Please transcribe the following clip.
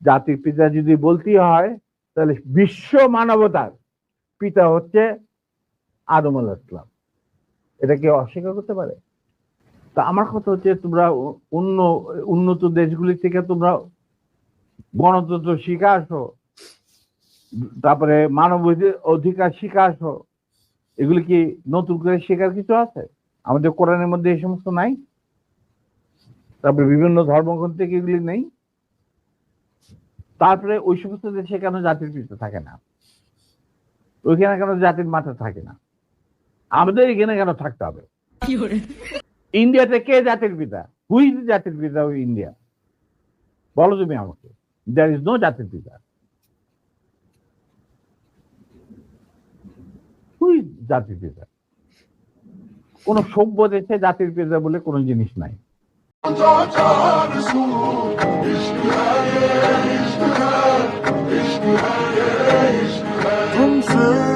জাতির পিতা যদি বলতেই হয় তাহলে বিশ্ব মানবতার পিতা হচ্ছে আদম আলাইহিস সালাম। এটা কেউ অস্বীকার করতে পারে? তা আমার কথা হচ্ছে, তোমরা উন্নত দেশগুলি থেকে তোমরা গণতন্ত্র শিখে আসো, তারপরে মানব অধিকার শিখে আসো। এগুলি কি নতুন করে শেখার কিছু আছে? আমাদের কোরআনের মধ্যে এই সমস্ত নাই? তারপরে বিভিন্ন ধর্মগ্রন্থ থেকে এগুলি নেই? তারপরে ওই সমস্ত দেশে কেন জাতির পিতা থাকে না? ওইখানে কেন জাতির মাথা থাকে না? আমাদের এখানে কেন থাকতে হবে? ইন্ডিয়াতে কে জাতির পিতা? হুই জাতির পিতা ওই ইন্ডিয়া? বলো তুমি আমাকে। দেয়ার ইজ নো জাতির পিতা। হুই জাতির পিতা? কোন সভ্য দেশে জাতির পিতা বলে কোনো জিনিস নাই। तुमसे